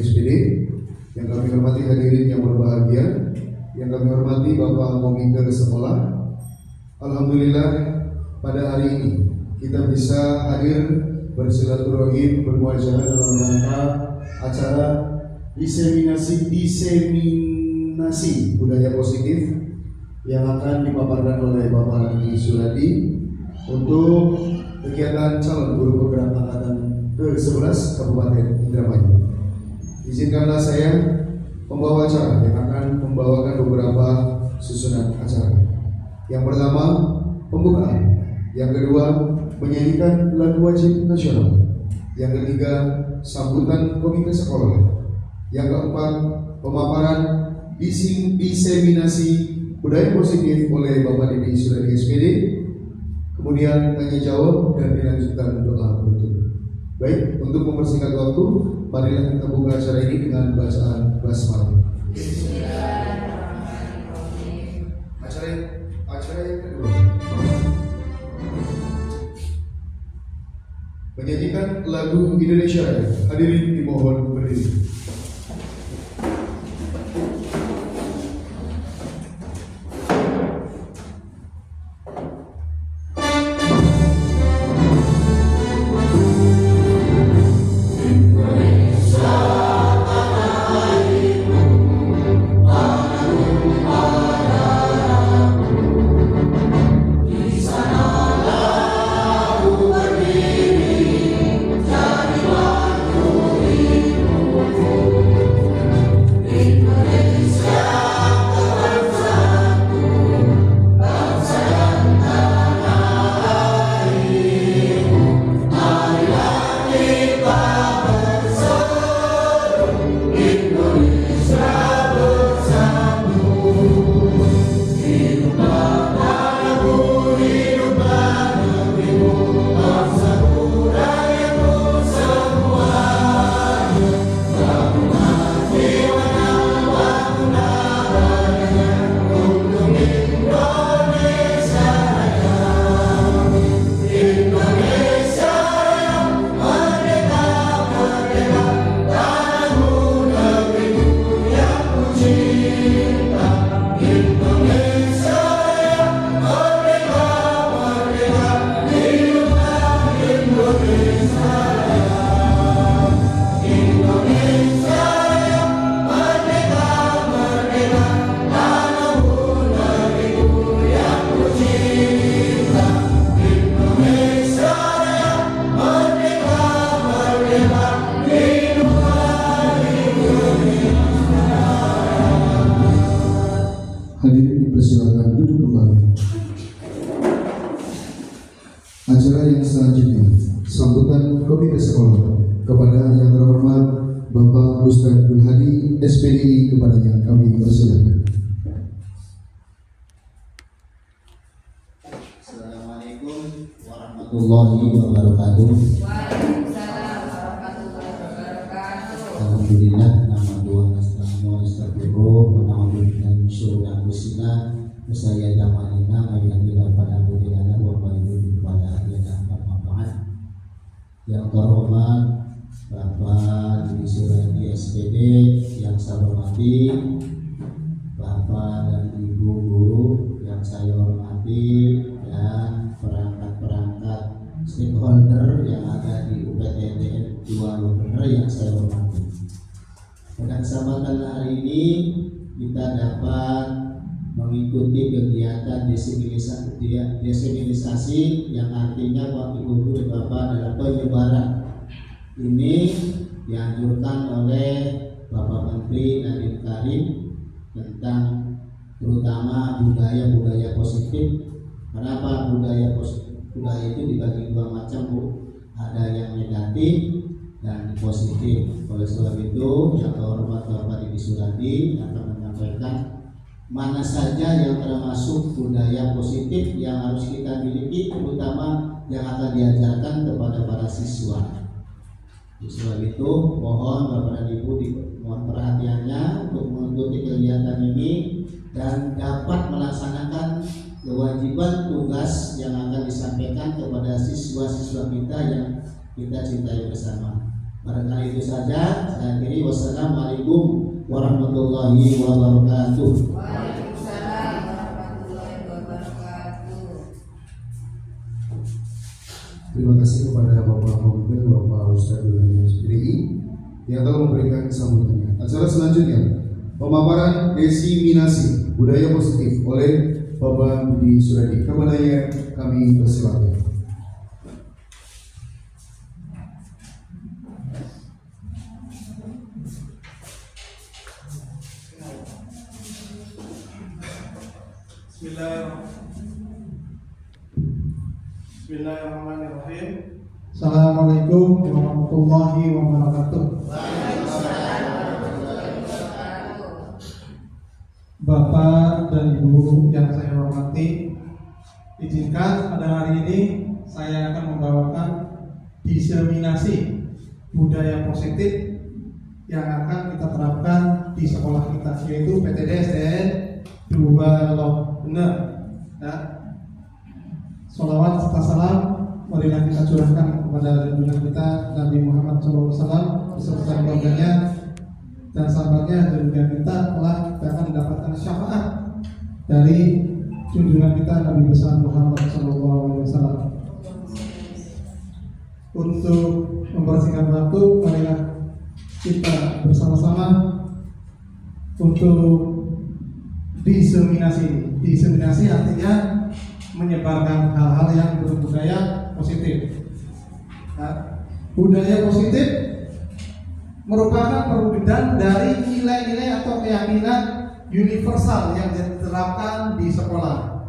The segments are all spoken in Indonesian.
SPD, yang kami hormati hadirin yang berbahagia, yang kami hormati Bapak Komite Sekolah. Alhamdulillah pada hari ini kita bisa hadir bersilaturahim bermuajalah dalam rangka acara diseminasi budaya positif yang akan dipaparkan oleh Bapak Andi Suradi untuk kegiatan calon guru program angkatan ke-11 Kabupaten Indramayu. Izinkanlah saya pembawa acara yang akan membawakan beberapa susunan acara. Yang pertama, pembukaan. Yang kedua, menyanyikan lagu wajib nasional. Yang ketiga, sambutan komite sekolah. Yang keempat, pemaparan diseminasi budaya positif oleh Bapak Didi Suradi SPD. Kemudian tanya jawab dan dilanjutkan doa penutup. Baik, untuk mempersingkat waktu, marilah kita buka acara ini dengan bacaan basmalah. Acara yang kedua, menyanyikan lagu Indonesia Raya. Hadirin dimohon berdiri. Hadirin dipersilakan duduk kembali. Acara yang selanjutnya, sambutan komite sekolah kepada yang terhormat Bapak Ustadz Abdul Hadi SPDI, kepadanya kami persilakan. Assalamualaikum warahmatullahi wabarakatuh. Waalaikumsalam warahmatullahi wabarakatuh. Alhamdulillah, nama Tuhan astagfirullah wa na'udzu min syururi anfusina wa sayyi'ati a'malina may yahdihillahu fala mudilla lahu wa may yudlil fala hadiya lahu. Yang terhormat Bapak Didi Suradi SPD, yang saya hormati Bapak dan Ibu guru yang saya hormati, dan perangkat-perangkat stakeholder yang ada di UPTN 2 Lubener yang saya hormati. Pada kesempatan hari ini kita dapat mengikuti kegiatan desiminasi yang artinya Bapak Ibu Guru dan Bapak adalah penyebaran. Ini dianjurkan oleh Bapak Menteri Nadiem Karim tentang terutama budaya positif. Kenapa budaya positif? Budaya itu dibagi dua macam, Bu. Ada yang negatif dan positif. Oleh sebab itu, yang terhormat Bapak Didi Suradi akan menyampaikan mana saja yang termasuk budaya positif yang harus kita miliki, terutama yang akan diajarkan kepada para siswa. Oleh sebab itu, mohon Bapak dan Ibu mohon perhatiannya untuk mengikuti kegiatan ini dan dapat melaksanakan kewajiban tugas yang akan disampaikan kepada siswa-siswa kita yang kita cintai bersama. Barangkali itu saja. Saya akhiri. Wassalamualaikum warahmatullahi wabarakatuh. Waalaikumsalam warahmatullahi wabarakatuh. Terima kasih kepada Bapak Pemimpin, Bapak Ustadz Dulani SPDI yang telah memberikan sambutannya. Acara selanjutnya, pemaparan desiminasi budaya positif oleh Bapak Budi Suradi. Kepadanya kami persilakan. Bismillahirrahmanirrahim. Assalamualaikum warahmatullahi wabarakatuh. Bapak dan Ibu yang saya hormati, izinkan pada hari ini saya akan membawakan diseminasi budaya positif yang akan kita terapkan di sekolah kita, yaitu PTD SDN 2 Lok Bener. Sholawat serta salam marilah kita curahkan kepada junjungan kita Nabi Muhammad SAW beserta keluarganya dan sahabatnya, dan juga kita akan mendapatkan syafaat dari junjungan kita Nabi besar Muhammad SAW. Untuk mempersingkat waktu, marilah kita bersama-sama untuk diseminasi. Diseminasi artinya menyebarkan hal-hal yang berbudaya positif. Budaya positif merupakan perwujudan dari nilai-nilai atau keyakinan universal yang diterapkan di sekolah.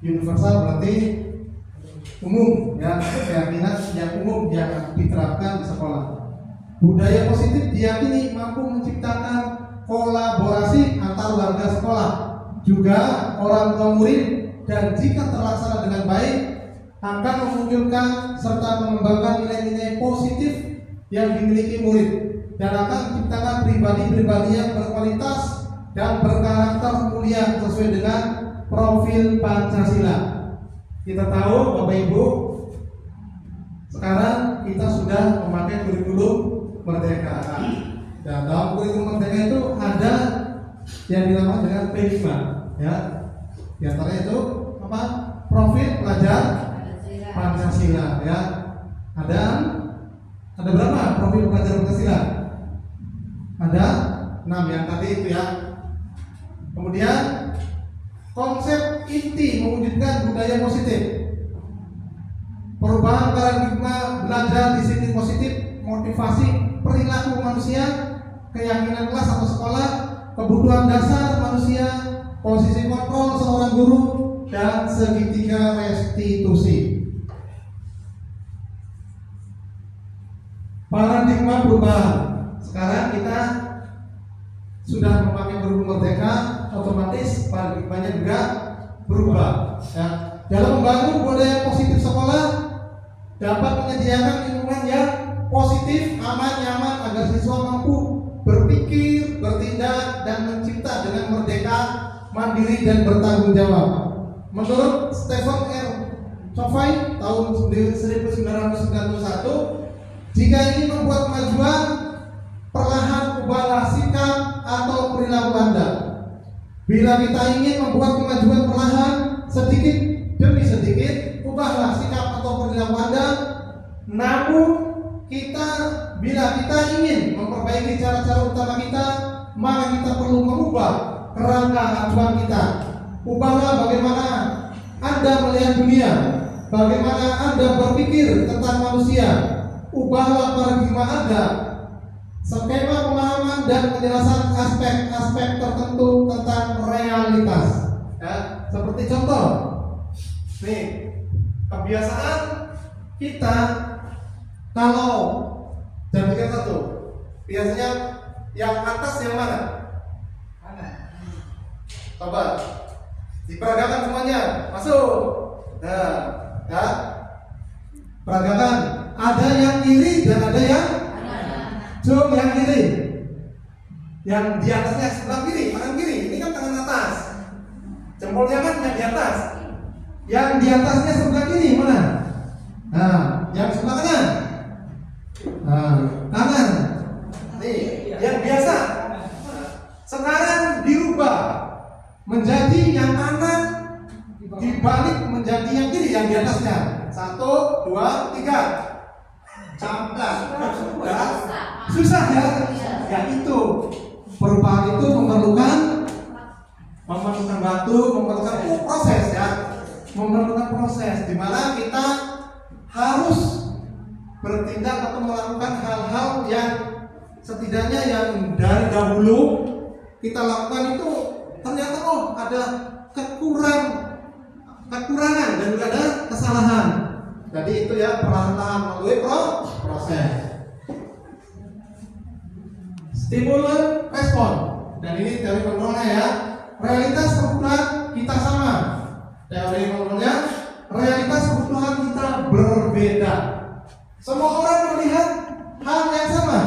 Universal berarti umum, ya, keyakinan yang umum yang diterapkan di sekolah. Budaya positif diyakini mampu menciptakan kolaborasi antar warga sekolah, juga orang tua murid, dan jika terlaksana dengan baik akan memunculkan serta mengembangkan nilai-nilai positif yang dimiliki murid dan akan menciptakan pribadi-pribadi yang berkualitas dan berkarakter mulia sesuai dengan profil Pancasila. Kita tahu Bapak Ibu, sekarang kita sudah memakai kurikulum Merdeka. Dan dalam kurikulum Merdeka itu ada yang dinamakan dengan P5, ya. Di antaranya itu apa? Profil pelajar Pancasila, ya. Ada berapa profil pelajar Pancasila? Ada 6 yang tadi itu, ya. Kemudian konsep inti mewujudkan budaya positif, perubahan paradigma belajar disiplin positif, motivasi perilaku manusia, keyakinan kelas atau sekolah, kebutuhan dasar manusia, posisi kontrol seorang guru, dan segitiga restitusi. Paradigma perubahan. Sekarang kita sudah memakai kurikulum Merdeka, otomatis paradigmanya juga berubah. Ya. Dalam membangun budaya positif sekolah dapat menyediakan lingkungan yang positif, aman, nyaman agar siswa mampu berpikir, bertindak, dan mencipta dengan merdeka, mandiri, dan bertanggung jawab. Menurut Stephen R. Covey tahun 1991, jika ingin membuat kemajuan, perlahan ubahlah sikap atau perilaku Anda. Bila kita ingin membuat kemajuan perlahan, sedikit demi sedikit, ubahlah sikap atau perilaku Anda. Namun bila kita ingin memperbaiki cara-cara utama kita, maka kita perlu mengubah kerangka acuan kita. Ubahlah bagaimana Anda melihat dunia, bagaimana Anda berpikir tentang manusia. Ubahlah paradigma Anda, skema pemahaman dan penjelasan aspek-aspek tertentu tentang realitas. Ya, seperti contoh, nih kebiasaan kita kalau jadikan satu, biasanya yang atas yang mana? Coba diperagakan semuanya, masuk. Nah, ya, peragakan. Ada yang kiri dan ada yang jom yang kiri. Yang di atasnya sebelah kiri, tangan kiri. Ini kan tangan atas. Jempolnya kan yang di atas. Yang di atasnya sebelah kiri mana? Nah, yang sebelah kanan. Kanan. Nih, yang biasa. Sekarang dirubah menjadi yang kanan, dibalik menjadi yang kiri, yang di atasnya. 1, 2, 3. Camkan. Susah ya? Ya itu. Perubahan itu memerlukan waktu, memerlukan proses ya. Memerlukan proses di mana kita harus bertindak atau melakukan hal-hal yang setidaknya yang dari dahulu kita lakukan itu ternyata ada kekurangan dan juga ada kesalahan. Jadi itu ya perlahan-lahan melalui proses. Stimulan respon. Dan ini teori kontrolnya ya. Realitas kebutuhan kita sama. Teori kontrolnya realitas kebutuhan kita berbeda. Semua orang melihat hal yang sama.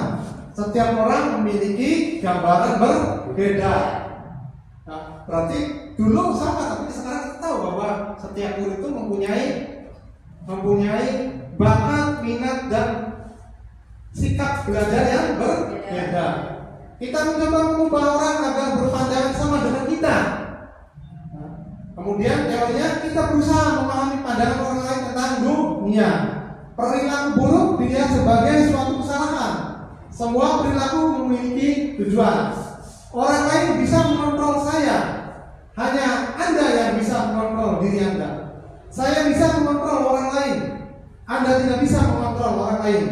Setiap orang memiliki gambaran berbeda. Nah, berarti dulu sama, tapi sekarang kita tahu bahwa setiap murid itu mempunyai bakat, minat dan sikap belajar yang berbeda. Kita mencoba mengubah orang agar berpandangan sama dengan kita. Nah, kemudian teorinya kita berusaha memahami pandangan orang lain tentang dunia. Perilaku buruk dilihat sebagai suatu kesalahan. Semua perilaku memiliki tujuan. Orang lain bisa mengontrol saya. Hanya Anda yang bisa mengontrol diri Anda. Saya bisa mengontrol orang lain. Anda tidak bisa mengontrol orang lain.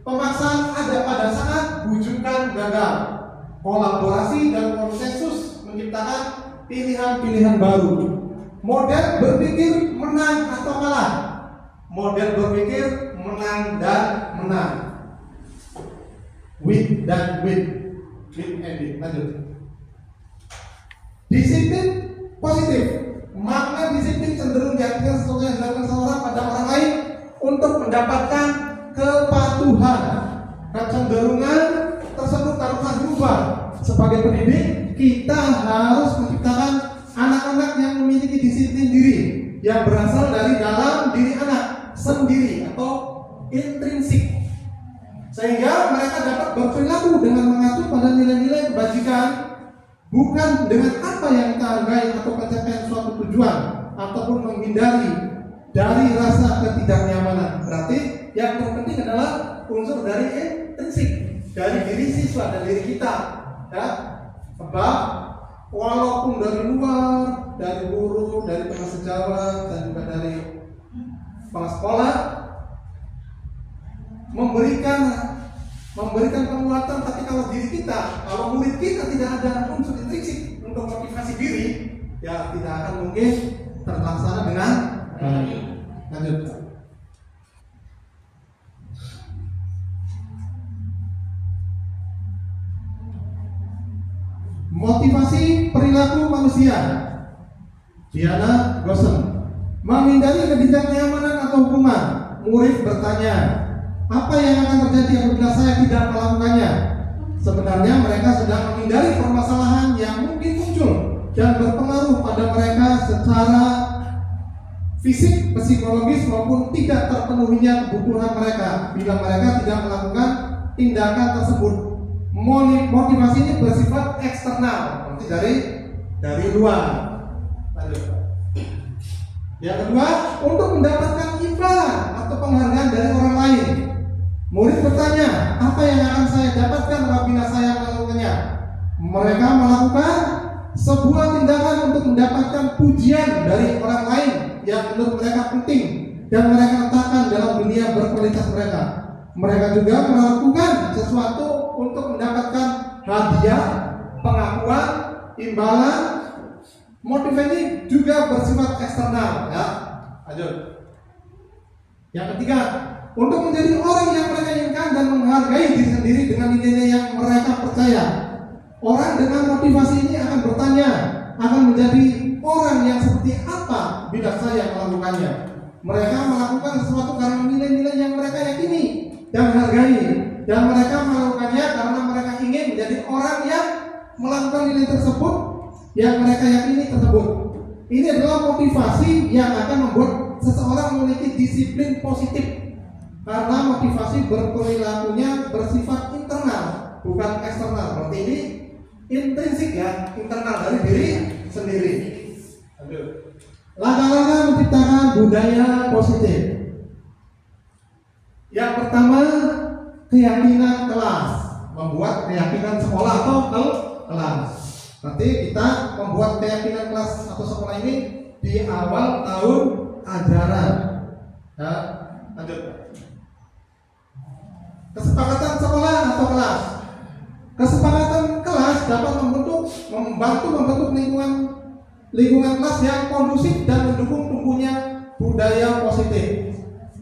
Pemaksaan ada pada saat bujukan gagal. Kolaborasi dan konsensus menciptakan pilihan-pilihan baru. Model berpikir menang atau kalah. Model berpikir menang dan menang. Win dan win. Win and win. Lanjut. Disiplin positif. Makna disiplin cenderung diartikan sesuatu yang dilakukan seseorang pada orang lain untuk mendapatkan kepatuhan. Kecenderungan tersebut haruslah diubah. Sebagai pendidik, kita harus menciptakan anak-anak yang memiliki disiplin diri yang berasal dari dalam diri anak sendiri atau intrinsik, sehingga mereka dapat berperilaku dengan mengacu pada nilai-nilai kebajikan, bukan dengan apa yang kita hargai atau pencapaian suatu tujuan ataupun menghindari dari rasa ketidaknyamanan. Berarti yang terpenting adalah unsur dari intrinsik, dari diri siswa dan diri kita ya. Sebab walaupun dari luar, dari guru, dari teman sejawat dan juga dari kepala sekolah memberikan penguatan, tapi kalau diri kita, kalau murid kita tidak ada unsur intrinsik untuk motivasi diri, ya tidak akan mungkin terlaksana dengan baik. Lanjut. Motivasi perilaku manusia. Diana Gosen. Menghindari ketidaknyamanan atau hukuman. Murid bertanya, apa yang akan terjadi apabila saya tidak melakukannya? Sebenarnya mereka sedang menghindari permasalahan yang mungkin muncul dan berpengaruh pada mereka secara fisik, psikologis maupun tidak terpenuhinya kebutuhan mereka bila mereka tidak melakukan tindakan tersebut. Motivasi ini bersifat eksternal, berarti dari luar. Lanjut. Yang kedua, untuk mendapatkan imbalan atau penghargaan dari orang lain. Murid bertanya, apa yang akan saya dapatkan apabila saya melakukannya? Mereka melakukan sebuah tindakan untuk mendapatkan pujian dari orang lain yang menurut mereka penting dan mereka letakkan dalam dunia berkualitas mereka. Mereka juga melakukan sesuatu untuk mendapatkan hadiah, pengakuan, imbalan. Motivasi juga bersifat eksternal ya. Lanjut. Yang ketiga, untuk menjadi orang yang mereka inginkan dan menghargai diri sendiri dengan nilai yang mereka percaya. Orang dengan motivasi ini akan bertanya, akan menjadi orang yang seperti apa bila saya melakukannya. Mereka melakukan sesuatu karena nilai-nilai yang mereka yakini dan hargai, dan mereka melakukannya karena mereka ingin menjadi orang yang melakukan nilai tersebut yang mereka yakini tersebut. Ini adalah motivasi yang akan membuat seseorang memiliki disiplin positif. karena motivasi berperilakunya bersifat internal, bukan eksternal. Berarti ini intrinsik ya, internal dari diri sendiri. Langkah-langkah menciptakan budaya positif. Yang pertama, keyakinan kelas. Membuat keyakinan sekolah atau kelas. Nanti kita membuat keyakinan kelas atau sekolah ini di awal tahun ajaran. Ya, lanjut. Kesepakatan sekolah atau kelas. Kesepakatan kelas dapat membantu membentuk lingkungan kelas yang kondusif dan mendukung tumbuhnya budaya positif.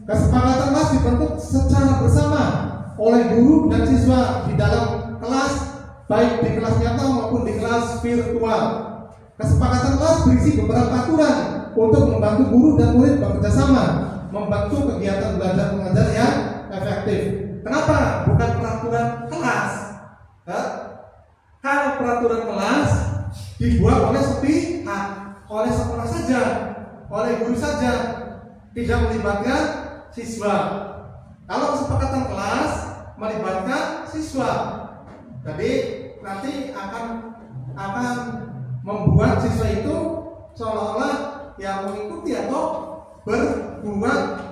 Kesepakatan kelas dibentuk secara bersama oleh guru dan siswa di dalam kelas, baik di kelas nyata maupun di kelas virtual. Kesepakatan kelas berisi beberapa aturan untuk membantu guru dan murid bekerja sama, membantu kegiatan belajar mengajar yang efektif. Kenapa? Bukan peraturan kelas. Kalau peraturan kelas dibuat oleh sepihak, oleh sekolah saja, oleh guru saja, tidak melibatkan siswa. Kalau kesepakatan kelas melibatkan siswa, jadi nanti akan membuat siswa itu seolah-olah yang mengikuti atau membuat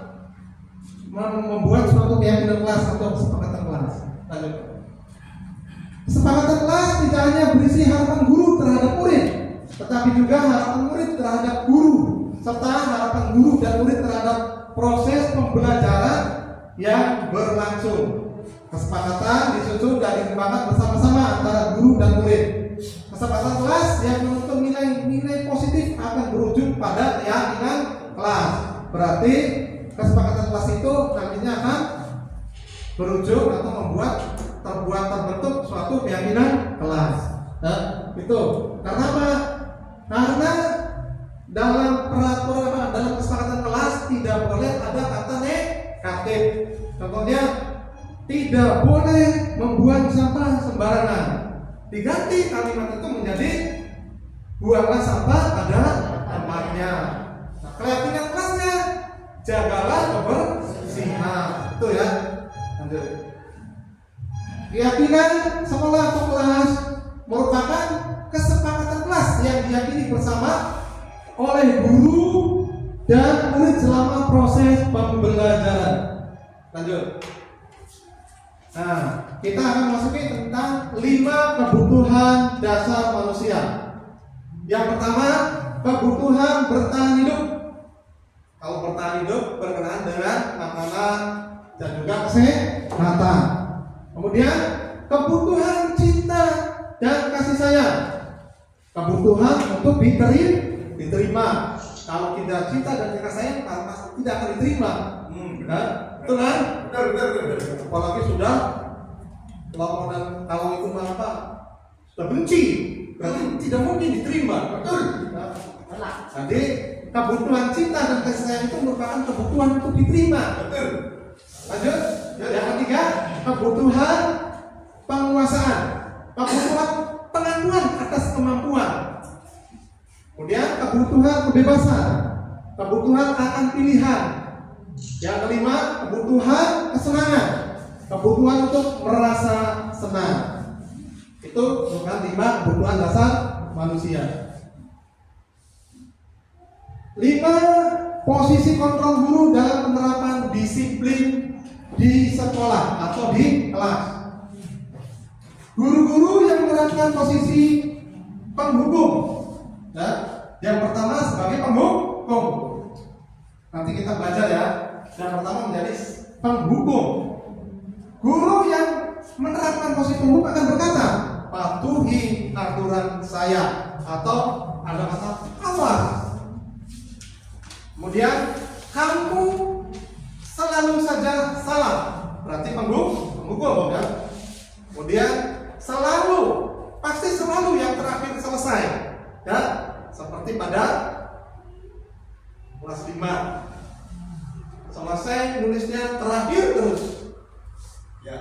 suatu keyakinan kelas atau kesepakatan kelas. Lanjut. Kesepakatan kelas tidak hanya berisi harapan guru terhadap murid, tetapi juga harapan murid terhadap guru, serta harapan guru dan murid terhadap proses pembelajaran yang berlangsung. Kesepakatan disusun dan dikembangkan bersama-sama antara guru dan murid. Kesepakatan kelas yang menuntut nilai positif akan berujung pada keyakinan kelas. Berarti kesepakatan kelas itu nantinya akan berujung atau terbentuk suatu keyakinan kelas. Nah, itu karena apa? Karena dalam peraturan dalam kesepakatan kelas tidak boleh ada kata negatif. Contohnya, tidak boleh membuang sampah sembarangan. Diganti kalimat itu menjadi buanglah sampah pada tempatnya. Nah, keyakinan kelasnya jagalah kebersihan. Itu ya. Lanjut. Keyakinan sekolah atau kelas merupakan kesepakatan kelas yang diyakini bersama oleh guru dan murid selama proses pembelajaran. Lanjut. Nah, kita akan masuki tentang 5 kebutuhan dasar manusia. Yang pertama, kebutuhan bertahan hidup. Kalau bertahan hidup berkenaan dengan makanan dan juga kesehatan. Kemudian kebutuhan cinta dan kasih sayang. Kebutuhan untuk diterima. Kalau tidak cinta dan kasih sayang, pasti tidak akan diterima. Benar? Betul kan? Benar. Apalagi sudah kalau itu apa? Sudah benci, berarti tidak mungkin diterima. Betul. Jadi kebutuhan cinta dan kasih sayang itu merupakan kebutuhan untuk diterima. Betul. Lanjut. Yang ketiga, kebutuhan penguasaan, kebutuhan pengakuan atas kemampuan. Kemudian kebutuhan kebebasan, kebutuhan akan pilihan. Yang kelima, kebutuhan kesenangan, kebutuhan untuk merasa senang. Itu bukan 5 kebutuhan dasar manusia. 5 posisi kontrol guru dalam penerapan disiplin di sekolah atau di kelas. Guru-guru yang menerapkan posisi penghukum. Nah, yang pertama sebagai penghukum. Nanti kita belajar ya. Yang pertama menjadi penghukum. Guru yang menerapkan posisi penghukum akan berkata, patuhi aturan saya, atau ada kata awas. Kemudian kamu selalu saja salah, berarti penghukum ya. Kemudian pasti selalu yang terakhir selesai ya, seperti pada kelas 5 selesai nulisnya terakhir terus ya.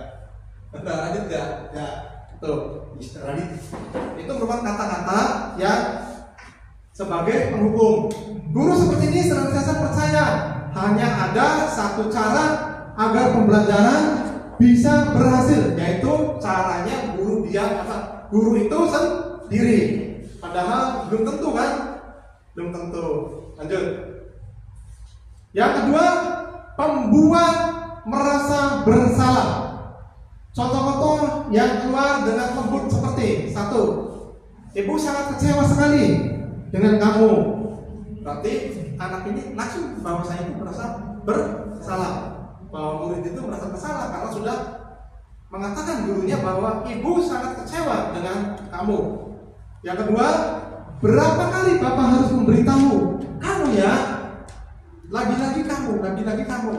Benar, lanjut ya? Ya, tuh itu merupakan kata-kata yang sebagai penghukum. Guru seperti ini senantiasa percaya hanya ada satu cara agar pembelajaran bisa berhasil, yaitu caranya guru itu sendiri. Padahal belum tentu kan? Belum tentu. Lanjut. Yang kedua, pembuat merasa bersalah. Contoh-contoh yang keluar dengan lembut seperti: 1. Ibu sangat kecewa sekali dengan kamu. Berarti anak ini langsung bahwa saya itu merasa bersalah, bahwa murid itu merasa bersalah karena sudah mengatakan gurunya bahwa ibu sangat kecewa dengan kamu. Yang kedua, berapa kali Bapak harus memberitahu kamu ya, lagi-lagi kamu.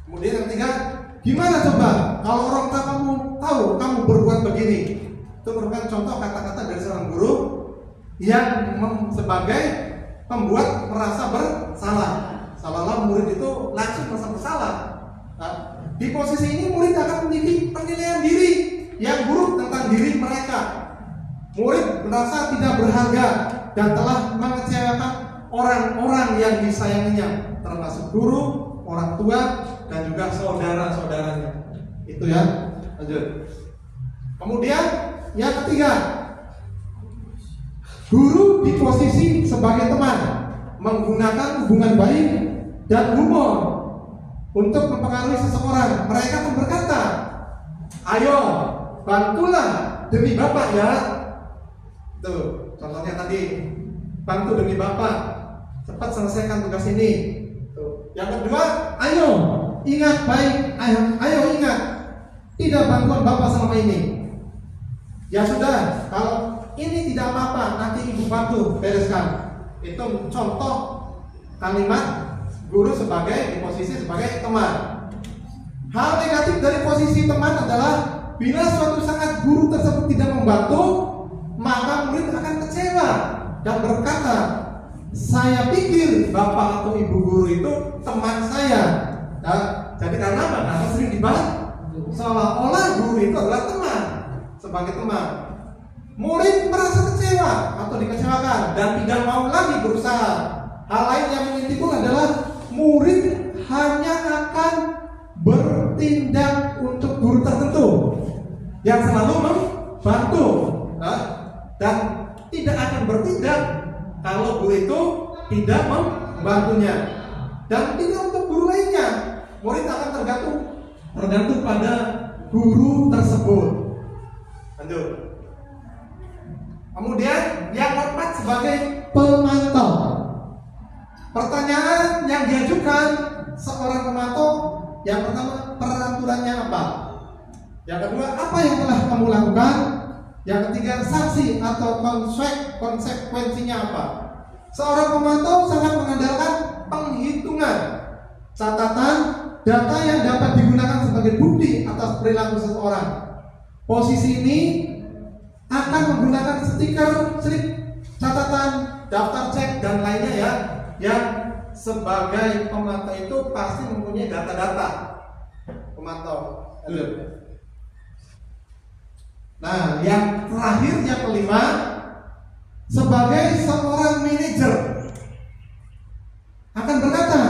Kemudian yang ketiga, gimana coba kalau orang tua kamu tahu kamu berbuat begini? Itu merupakan contoh kata-kata dari seorang guru yang sebagai pembuat merasa bersalah. Seolah-olah murid itu langsung merasa bersalah. Nah, di posisi ini murid akan memiliki penilaian diri yang buruk tentang diri mereka. Murid merasa tidak berharga dan telah mengecewakan orang-orang yang disayanginya, termasuk guru, orang tua, dan juga saudara-saudaranya. Itu ya. Lanjut. Kemudian yang ketiga, guru di posisi sebagai teman menggunakan hubungan baik dan humor untuk mempengaruhi seseorang. Mereka akan berkata, ayo bantulah demi Bapak ya. Tuh, contohnya tadi, bantu demi Bapak, cepat selesaikan tugas ini. Tuh. Yang kedua, ayo ingat baik, ayo ingat, tidak bantuan Bapak selama ini. Ya sudah, kalau ini tidak apa-apa, nanti Ibu bantu bereskan. Itu contoh kalimat guru sebagai di posisi sebagai teman. Hal negatif dari posisi teman adalah bila suatu saat guru tersebut tidak membantu, maka murid akan kecewa dan berkata, saya pikir Bapak atau Ibu guru itu teman saya. Nah, jadi karena apa? Karena sering dibantu, seolah-olah guru itu adalah teman. Sebagai teman, murid merasa kecewa atau dikecewakan dan tidak mau lagi berusaha. Hal lain yang mengintipun adalah murid hanya akan bertindak untuk guru tertentu yang selalu membantu, dan tidak akan bertindak kalau guru itu tidak membantunya, dan tidak untuk guru lainnya. Murid akan tergantung pada guru tersebut. Lanjut. Kemudian yang keempat, sebagai pemantau. Pertanyaan yang diajukan seorang pemantau, yang pertama, peraturannya apa? Yang kedua, apa yang telah kamu lakukan? Yang ketiga, sanksi atau konsekuensinya apa? Seorang pemantau sangat mengandalkan penghitungan, catatan, data yang dapat digunakan sebagai bukti atas perilaku seseorang. Posisi ini akan menggunakan stiker, slip, catatan, daftar cek, dan lainnya ya, yang sebagai pemantau itu pasti mempunyai data-data pemantau. Nah, yang terakhir, yang kelima, sebagai seorang manajer akan berkata,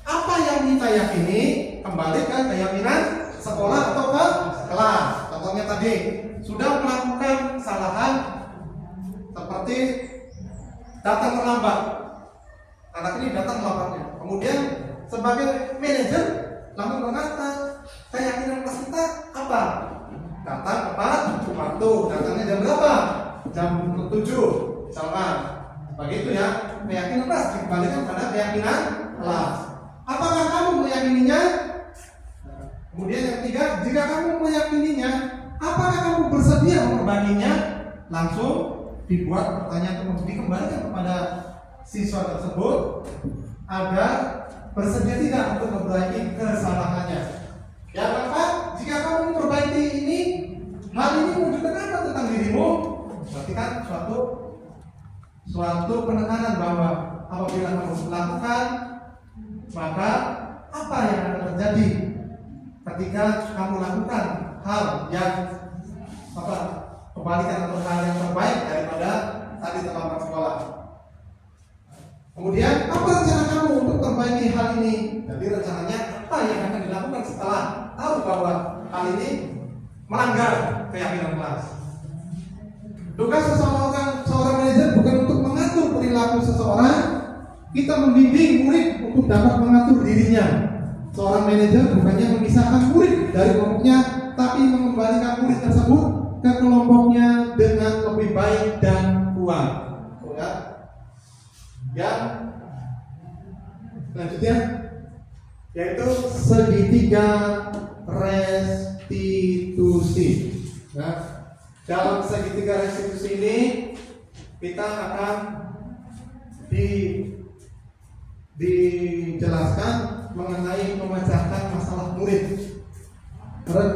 apa yang kita yakini kembali ke keyakinan sekolah atau ke kelas. Contohnya tadi, sudah melakukan kesalahan seperti datang terlambat. Anak ini datang terlambatnya. Kemudian sebagai manajer langsung berkata, keyakinan kelas kita apa? Datang tepat waktu. Datangnya jam berapa? Jam 7. Misalkan begitu ya. Keyakinan kelas dikembalikan pada keyakinan kelas. Apakah kamu meyakininya? Kemudian yang ketiga, jika kamu meyakininya, apakah kamu bersedia memperbaikinya? Langsung dibuat pertanyaan untuk dikembalikan kepada siswa tersebut agar bersedia tidak untuk memperbaiki kesalahannya. Yang keempat, jika kamu memperbaiki ini, hal ini menunjukkan apa tentang dirimu? Berarti kan suatu penekanan bahwa apabila kamu melakukan, maka apa yang akan terjadi ketika kamu lakukan hal yang kebalikan atau hal yang terbaik daripada tadi terlambat sekolah. Kemudian apa rencana kamu untuk memperbaiki hal ini. Jadi rencananya apa yang akan dilakukan setelah tahu bahwa hal ini melanggar keyakinan kelas. Tugas seorang manajer bukan untuk mengatur perilaku seseorang, kita membimbing murid untuk dapat mengatur dirinya. Seorang manajer bukannya memisahkan murid dari kelompoknya, tapi mengembalikan murid tersebut ke kelompoknya dengan lebih baik dan kuat. Yang selanjutnya yaitu segitiga restitusi. Nah, dalam segitiga restitusi ini kita akan dijelaskan mengenai memecahkan masalah murid.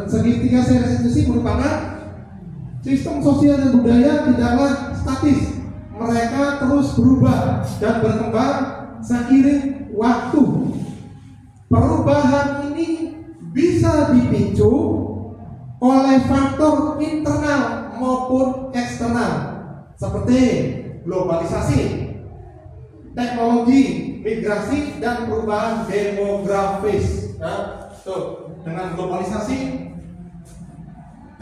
Segitiga restitusi merupakan sistem sosial dan budaya tidaklah statis. Mereka terus berubah dan berkembang seiring waktu. Perubahan ini bisa dipicu oleh faktor internal maupun eksternal seperti globalisasi, teknologi, migrasi, dan perubahan demografis. Nah, dengan globalisasi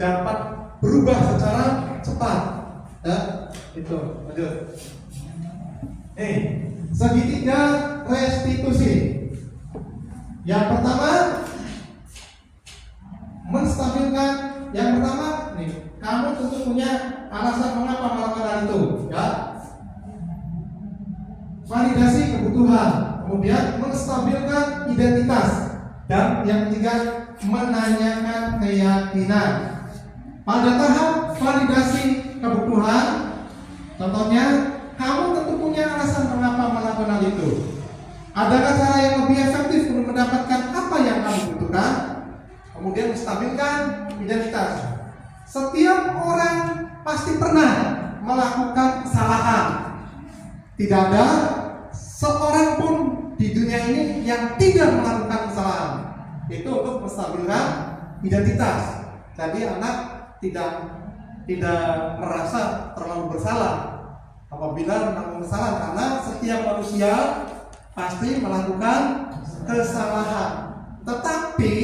dapat berubah secara cepat. Itu lanjut. Segitiga restitusi. Yang pertama, menstabilkan. Yang pertama, kamu tentu punya alasan mengapa melakukan hal itu, ya. Validasi kebutuhan, kemudian menstabilkan identitas, dan yang ketiga, menanyakan keyakinan. Pada tahap validasi kebutuhan, contohnya, kamu tentu punya alasan mengapa melakukan hal itu. Adakah cara yang lebih efektif untuk mendapatkan apa yang kamu butuhkan? Kemudian menstabilkan identitas. Setiap orang pasti pernah melakukan kesalahan. Tidak ada seorang pun di dunia ini yang tidak melakukan kesalahan. Itu untuk menstabilkan identitas. Jadi anak tidak merasa terlalu bersalah apabila melakukan kesalahan, karena setiap manusia pasti melakukan kesalahan. Tetapi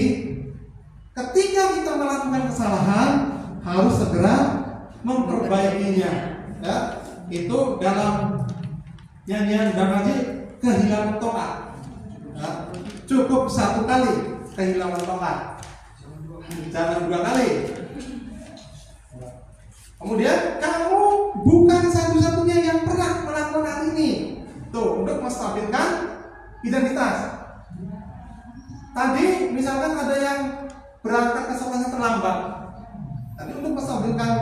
ketika kita melakukan kesalahan harus segera memperbaikinya. Ya, itu dalam nyanyian Damaji kehilangan tongkat. Ya, cukup satu kali kehilangan tongkat, jangan dua kali. Kemudian kamu bukan satu-satunya yang pernah melakukan hal ini. Tuh, untuk menstabilkan identitas. Tadi misalkan ada yang berangkat ke sekolahnya terlambat. Tadi untuk menstabilkan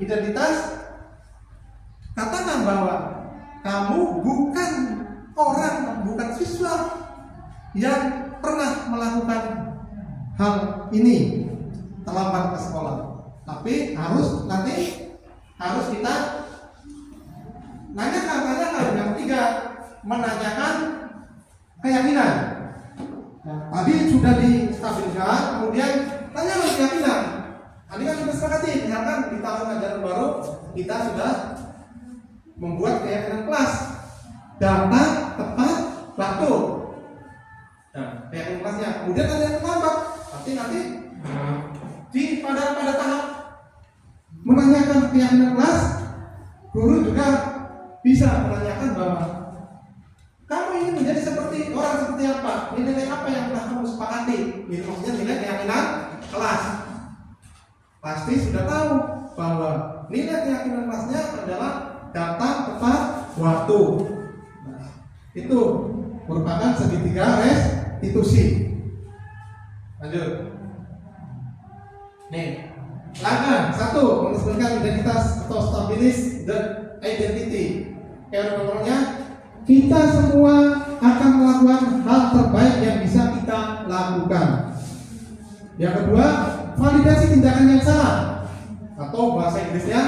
identitas, katakan bahwa kamu bukan orang, bukan siswa yang pernah melakukan hal ini, terlambat ke sekolah. Tapi harus kita nanyakan. Yang ketiga, menanyakan keyakinan. Nah, tadi sudah distabilkan, kemudian tanya keyakinan. Tadi kan sudah sepakati, misalkan di tahun ajaran baru kita sudah membuat keyakinan kelas, data, tepat, waktu. Nah, keyakinan kelasnya. Kemudian ada yang terlambat, nanti pada tahap menanyakan keyakinan kelas, guru juga bisa menanyakan bahwa kamu ingin menjadi seperti apa, nilai apa yang telah kamu sepakati. Ini maksudnya nilai keyakinan kelas. Pasti sudah tahu bahwa nilai keyakinan kelasnya adalah data, tepat, waktu. Nah, itu merupakan segitiga restitusi. Lanjut. Langkah 1, menstabilkan identitas atau stabilis the identity. Contohnya, kita semua akan melakukan hal terbaik yang bisa kita lakukan. Yang kedua, validasi tindakan yang salah, atau bahasa Inggrisnya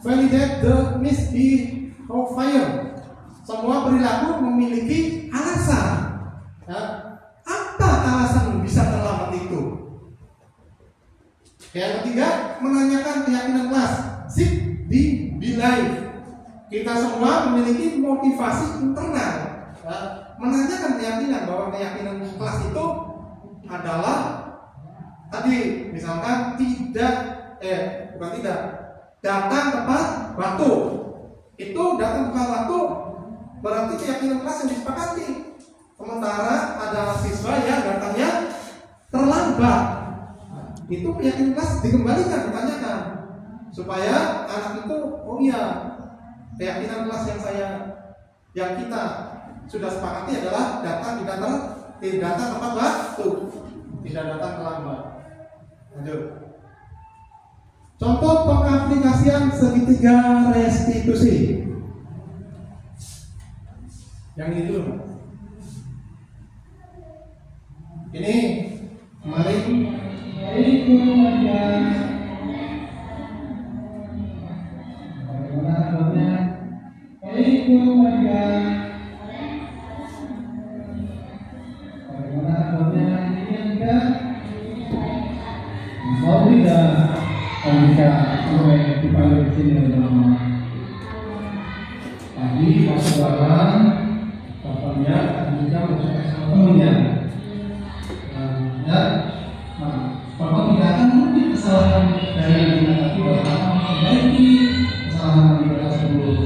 validate the misbehavior. Semua perilaku memiliki alasan. Ya, apa alasan bisa terlambat itu? Yang ketiga, menanyakan keyakinan kelas. Seek the belief. Kita semua memiliki motivasi internal menanyakan keyakinan bahwa keyakinan kelas itu adalah tadi misalkan datang tepat waktu. Itu datang tepat waktu berarti keyakinan kelas yang disepakati. Sementara ada siswa yang datangnya terlambat, itu keyakinan kelas dikembalikan, ditanyakan supaya anak itu, oh iya, keyakinan kelas yang kita sudah sepakati adalah datang tepat waktu, tidak datang terlambat. Lanjut. Contoh pengaplikasian segitiga restitusi. Yang ini dulu, Mas. Ini kemarin Andika mulai dipanggil di sini bersama. Tadi pas lebaran, bapaknya Andika masuk sama temennya. Bapak tidak akan mungkin kesalahan dari Andika, tapi bapak akan memperbaiki kesalahan Andika tersebut.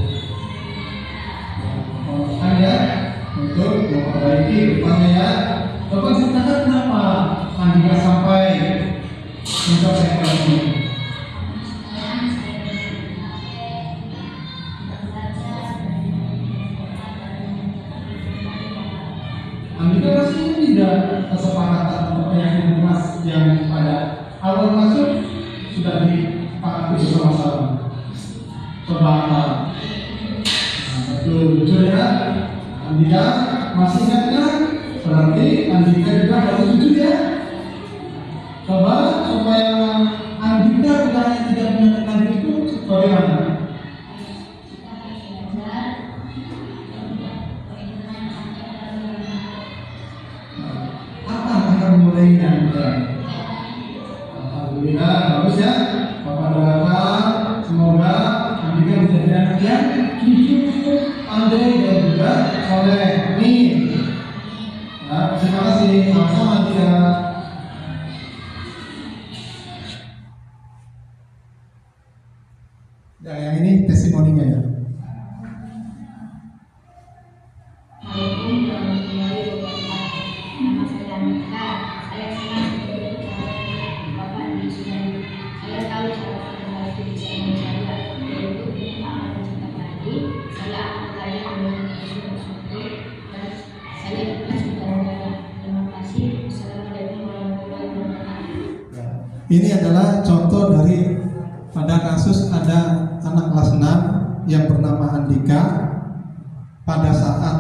Maksudnya ya, untuk memperbaiki depannya ya. Bapak ceritakan kenapa Andika sampai mencapai kelas ini. Andika masih tidak kesepakatan untuk keyakinan kelas yang pada awal masuk sudah disepakati bersama-sama. Coba jujur ya, Andika masih ingat kan? Berarti Andika juga harus jujur ya. Coba supaya Andika bukannya tidak menyatakan itu bagaimana? Mulai Andika. Alhamdulillah bagus ya. Bapak doakan semoga Andika menjadi anak yang jujur, pandai dan juga soleh. Amin. Ya, terima kasih. Sama-sama Andika. Ya, yang ini testimoninya ya. Ini adalah contoh dari pada kasus ada anak kelas 6 yang bernama Andika. Pada saat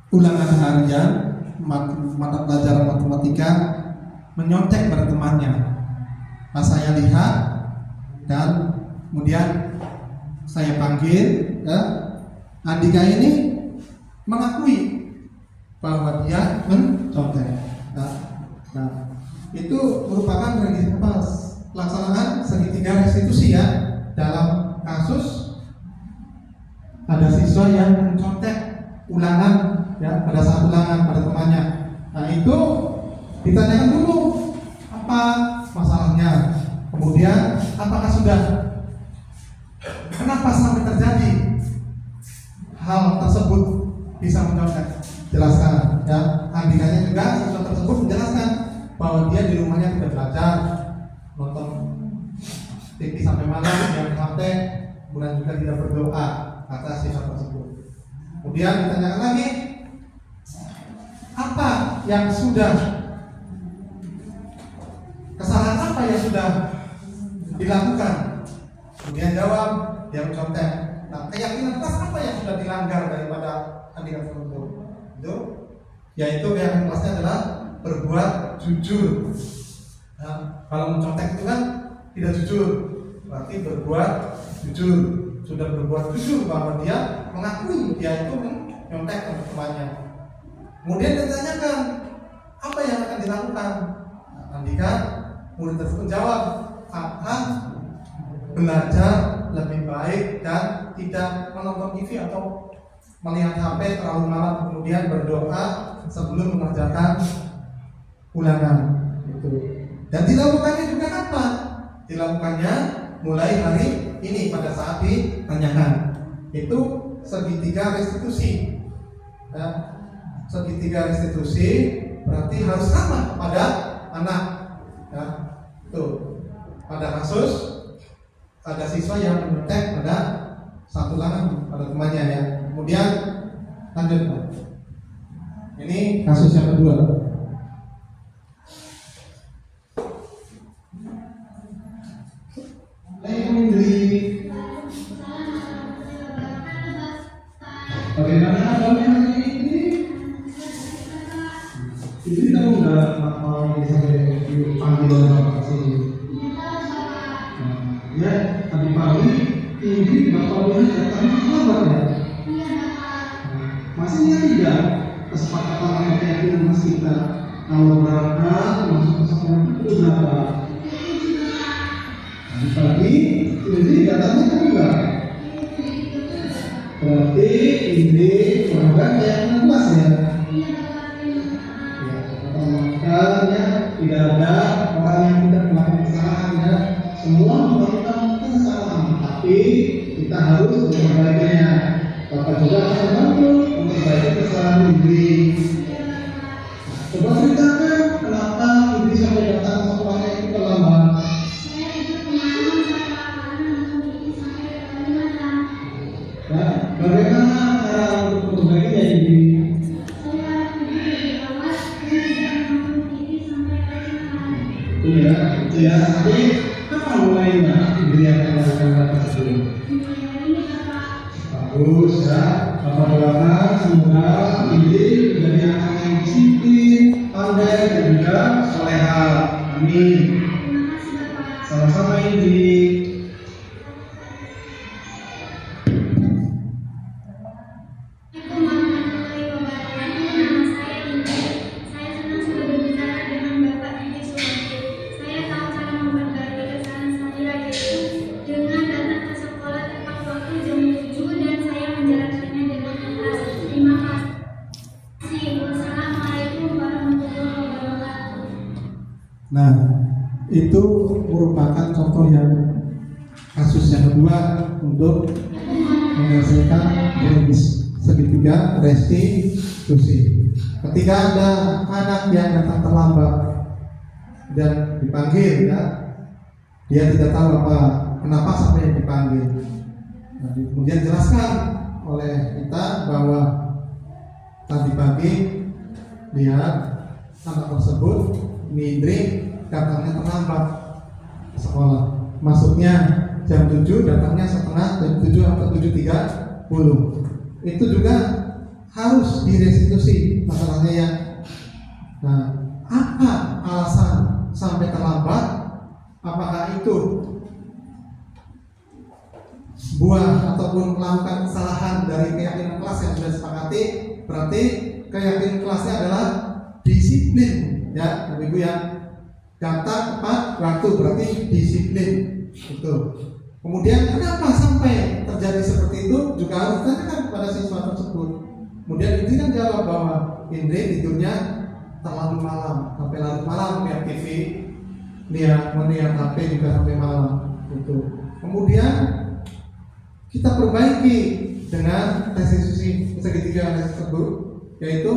ulangan harian mata pelajaran matematika menyontek pada temannya. Pas saya lihat dan kemudian saya panggil, Andika ini mengakui bahwa dia mencontek. Nah, itu merupakan pelaksanaan segitiga restitusi ya, dalam kasus ada siswa yang mencontek ulangan ya, pada saat ulangan pada temannya. Nah, itu ditanyakan dulu apa masalahnya, kemudian apakah kenapa sampai terjadi hal tersebut bisa mencontek, jelaskan ya. Andikanya juga siswa tersebut menjelaskan bahwa dia di rumahnya tidak belajar, nonton TV sampai malam, yang praktek, kemudian juga tidak berdoa, kata siswa tersebut. Kemudian ditanyakan lagi, apa yang kesalahan apa yang sudah dilakukan? Kemudian jawab, dia mencontek. Nah, keyakinan kelas apa yang sudah dilanggar daripada Andika tersebut? Itu, yaitu keyakinan kelasnya adalah berbuat jujur. Nah, kalau mencontek itu kan tidak jujur, berarti berbuat jujur. Sudah berbuat jujur bahwa dia mengakui dia itu menyontek temannya. Kemudian ditanyakan apa yang akan dilakukan. Nah, Andika murid tersebut jawab, akan belajar lebih baik dan tidak menonton TV atau melihat HP terlalu malam kemudian berdoa sebelum mengerjakan ulangan itu. Dan dilakukannya juga kapan? Dilakukannya mulai hari ini pada saat ditanyakan. Itu segitiga restitusi. Ya, segitiga restitusi berarti harus sama kepada anak. Ya, tuh. Pada kasus ada siswa yang menyetek pada satu ulangan pada temannya ya. Kemudian lanjut Pak. Ini kasus yang kedua. Bagaimana kabarnya hari ini? Itu tahu nggak mau sampai dipanggil oleh bapak sini? Ya, tadi pagi ini bapak bilang datangnya terlambat ya. Masih ingat tidak kesepakatan sama keyakinan mas kita kalau berangkat masuk ke sekolah itu berapa? Tadi pagi ini datangnya terlambat. Berarti ini melanggar keyakinan kelas ya. Makanya tidak ada orang yang tidak melakukan kesalahan ya. Semua melakukan kesalahan, tapi kita harus memperbaikinya. Bapak juga akan membantu memperbaiki kesalahan diri. Coba ceritakan kenapa Indri sampai datang sekolahnya itu terlambat. Ya, bagaimana cara untuk memperbaikinya Indri? Iya, itu ya. Tapi kapan mulainya Indri akan melakukan hal tersebut? Bagus ya. Bapak doakan semoga Indri menjadi anak yang disiplin, pandai dan juga soleha. Amin. Sama-sama Indri. Nah, itu merupakan contoh yang kasus yang kedua untuk menyelesaikan segitiga restitusi. Ketika ada anak yang datang terlambat dan dipanggil, ya, dia tidak tahu kenapa sampai dipanggil. Nah, kemudian jelaskan oleh kita bahwa tadi pagi lihat anak tersebut Indri datangnya terlambat ke sekolah. Masuknya jam 7, datangnya setengah jam 7 atau 7.30. Itu juga harus direstitusi masalahnya ya. Nah, apa alasan sampai terlambat? Apakah itu buah ataupun melakukan kesalahan dari keyakinan kelas yang sudah disepakati? Berarti keyakinan kelasnya adalah disiplin. Ya, Ibu ya, kata tepat waktu berarti disiplin itu. Kemudian kenapa sampai terjadi seperti itu juga harus ditanyakan kepada siswa tersebut. Kemudian itu kan jawab bahwa Indri tidurnya terlalu malam, sampai larut malam lihat TV, melihat HP juga sampai malam itu. Kemudian kita perbaiki dengan restitusi segitiga tersebut, yaitu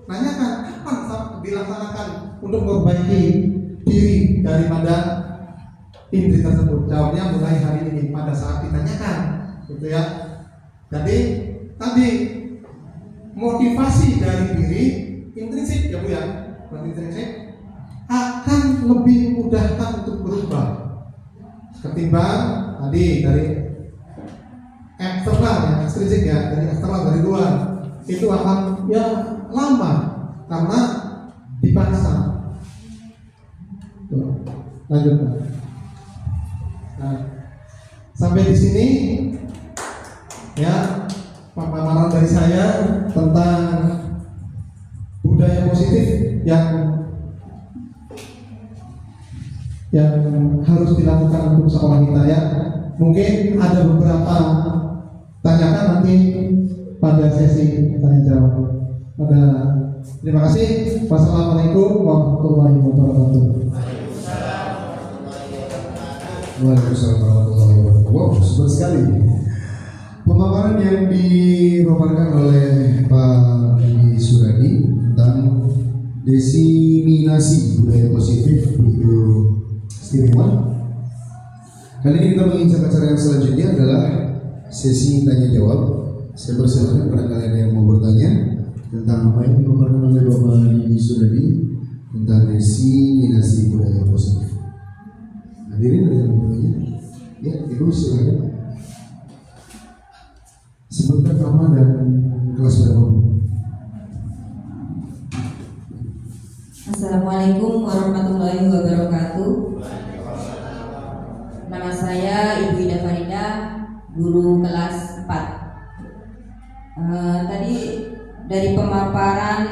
nanyakan kapan dilaksanakan untuk memperbaiki diri daripada Indri tersebut. Jawabnya mulai hari ini pada saat ditanyakan, gitu ya. Jadi tadi motivasi dari diri intrinsik ya Bu ya, intrinsik akan lebih memudahkan untuk berubah ketimbang tadi dari eksternal ya, ekstrinsik ya, dari eksternal dari luar itu akan ya lama karena dipaksa. Tuh, lanjut Pak. Nah, sampai di sini ya pemaparan dari saya tentang budaya positif yang harus dilakukan untuk sekolah kita ya. Mungkin ada beberapa tanyakan nanti pada sesi tanya jawab. Terima kasih. Wassalamualaikum warahmatullahi wabarakatuh. Waalaikumsalam warahmatullahi wabarakatuh. Wow, super sekali pemaparan yang dipaparkan oleh Pak Edi Suradi tentang diseminasi budaya positif begitu istimewa. Kali ini kita menginjak acara yang selanjutnya adalah sesi tanya jawab. Saya persilakan kepada kalian yang mau bertanya tentang apa yang dipaparkan oleh Bapak Edi Suradi tentang diseminasi budaya positif. Hadirin ada yang mau bertanya? Ya, Ibu silakan. Sebutkan nama dan kelas berapa. Assalamualaikum warahmatullahi wabarakatuh. Nama saya Ibu Ida Farida, guru kelas 4. Tadi dari pemaparan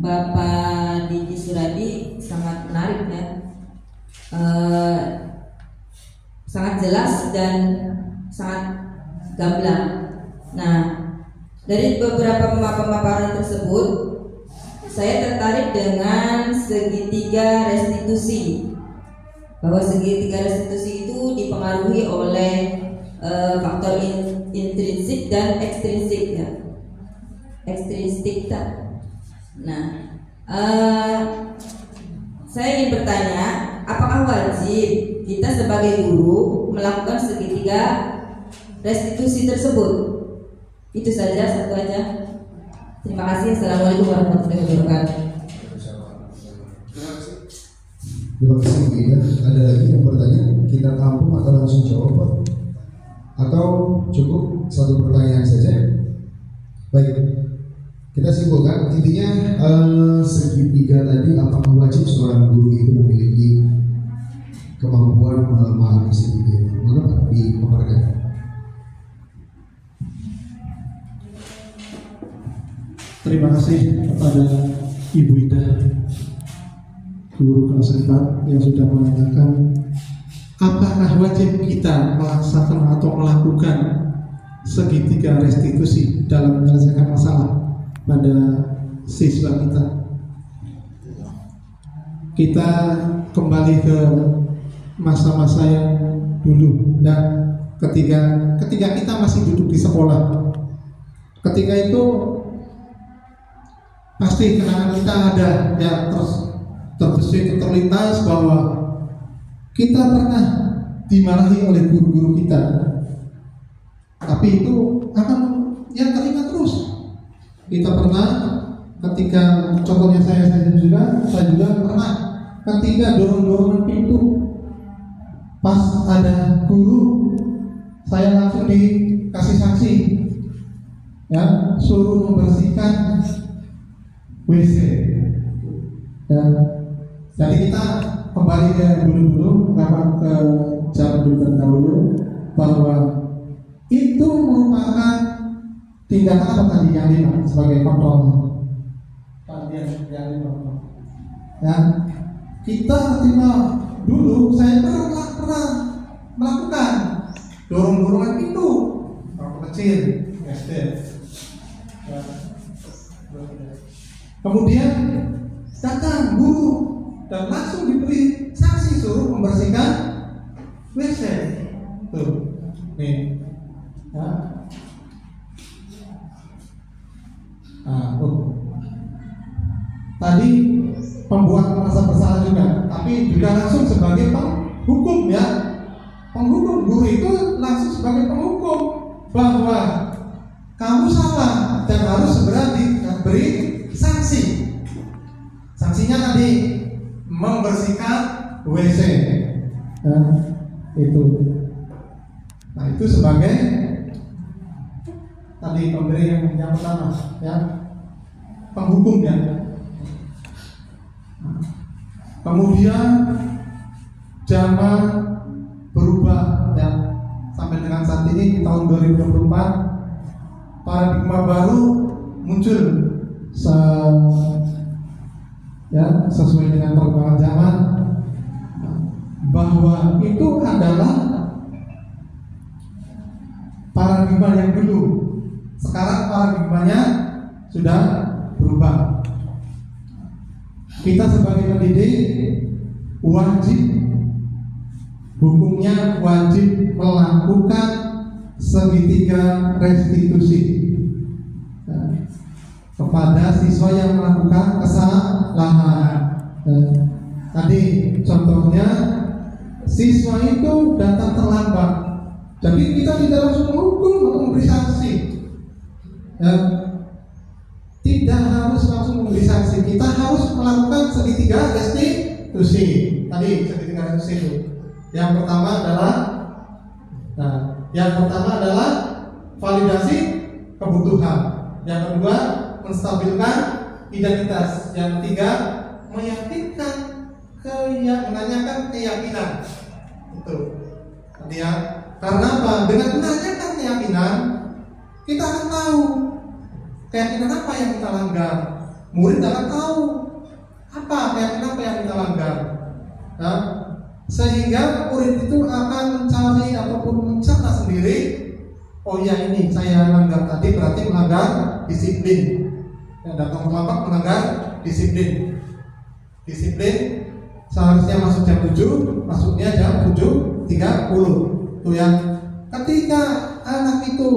Bapak Diki Suradi sangat menarik ya, sangat jelas dan sangat gamblang. Nah, dari beberapa pemaparan tersebut, saya tertarik dengan segitiga restitusi, bahwa segitiga restitusi itu dipengaruhi oleh faktor intrinsik dan ekstrinsik ya. Ekstrinsik. Nah, saya ingin bertanya, apakah wajib kita sebagai guru melakukan segitiga restitusi tersebut? Itu saja, satu aja. Terima kasih. Assalamualaikum warahmatullahi wabarakatuh. Terima kasih Bu Ida. Ada lagi yang bertanya? Kita tampung atau langsung jawab Pak? Atau cukup satu pertanyaan saja? Baik, kita simpulkan. Intinya segitiga tadi, apakah wajib seorang guru itu memiliki kemampuan memahami segitiga itu? Maka Pak dipaparkan. Terima kasih kepada Ibu Ida, guru kelas 4 yang sudah menanyakan apakah wajib kita melaksanakan atau melakukan segitiga restitusi dalam menyelesaikan masalah pada siswa kita. Kita kembali ke masa-masa yang dulu dan ketika kita masih duduk di sekolah. Ketika itu pasti kenangan kita ada ya, terbesit terlintas bahwa kita pernah dimarahi oleh guru-guru kita, tapi itu akan yang teringat terus. Kita pernah ketika, contohnya saya juga pernah ketika dorong-dorongan pintu, pas ada guru saya langsung dikasih sanksi ya, suruh membersihkan WC. Dan jadi kita kembali ke dulu ke zaman dulu terdahulu, bahwa itu merupakan tindakan apa tadi yang 5 sebagai kontrol. Yang 5. Ya, kita ketika dulu saya pernah melakukan dorong-dorongan pintu waktu kecil SD. Kemudian datang guru dan langsung diberi sanksi, suruh membersihkan WC. Tuh, nih. Ya. Tadi pembuat merasa bersalah juga, tapi juga langsung sebagai penghukum ya. Penghukum, guru itu langsung sebagai penghukum bahwa kamu salah dan harus segera diberi sanksi. Sanksinya tadi membersihkan WC. Itu. Nah, itu sebagai tadi pemberi yang pertama ya, penghukumnya. Kemudian zaman berubah ya, sampai dengan saat ini di tahun 2024 paradigma baru muncul sesuai dengan perkembangan zaman, bahwa itu adalah paradigma yang dulu Sekarang paradigmanya sudah berubah. Kita sebagai pendidik wajib, hukumnya wajib melakukan segitiga restitusi kepada siswa yang melakukan kesalahan. Tadi contohnya siswa itu datang terlambat, jadi kita tidak langsung menghukum atau memberi sanksi. Tidak harus langsung memberi sanksi, kita harus melakukan segitiga restitusi. Tadi segitiga restitusi itu. Yang pertama adalah validasi kebutuhan. Yang kedua, menstabilkan identitas. Yang ketiga, meyakinkan menanyakan keyakinan. Itu. Tadi ya. Karena apa? Dengan menanyakan keyakinan, kita akan tahu keyakinan apa yang kita langgar. Murid akan tahu apa keyakinan apa yang kita langgar. Sehingga murid itu akan mencari ataupun mencatat sendiri, oh ya ini saya langgar tadi berarti melanggar disiplin. Yang datang terlambat melanggar disiplin. Disiplin seharusnya masuk jam 7, masuknya jam 7.30. Itu yang ketika anak itu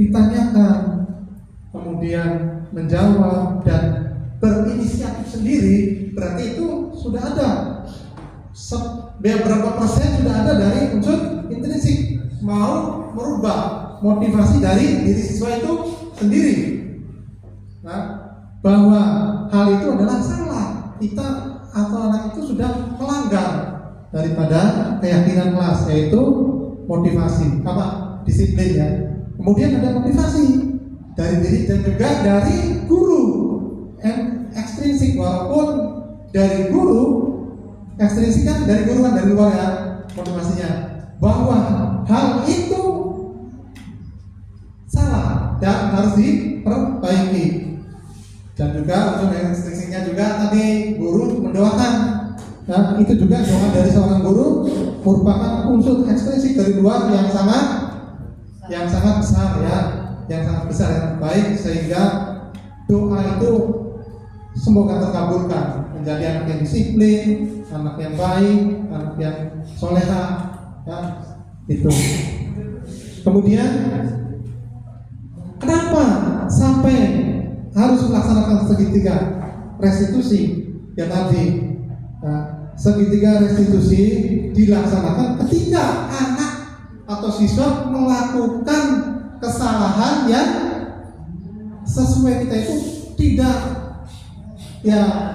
ditanyakan kemudian menjawab dan berinisiatif sendiri, berarti itu sudah ada berapa persen sudah ada dari unsur intrinsik mau merubah motivasi dari diri siswa itu sendiri. Bahwa hal itu adalah salah, kita atau anak itu sudah melanggar daripada keyakinan kelas, yaitu motivasi disiplin ya. Kemudian ada motivasi dari diri dan juga dari guru ekstrinsik, walaupun dari guru ekstrinsik kan dari guru kan dari luar ya motivasinya, bahwa hal itu salah dan harus diperbaiki. Dan juga unsur ekstrinsiknya juga tadi guru mendoakan. Nah, itu juga doa dari seorang guru merupakan unsur ekstrinsik dari luar yang sangat besar ya, yang sangat besar yang baik, sehingga doa itu semoga terkabulkan menjadi anak yang disiplin, anak yang baik, anak yang soleha ya, itu. Kemudian kenapa sampai harus melaksanakan segitiga restitusi ya tadi? Segitiga restitusi dilaksanakan ketika anak atau siswa melakukan kesalahan yang sesuai kita itu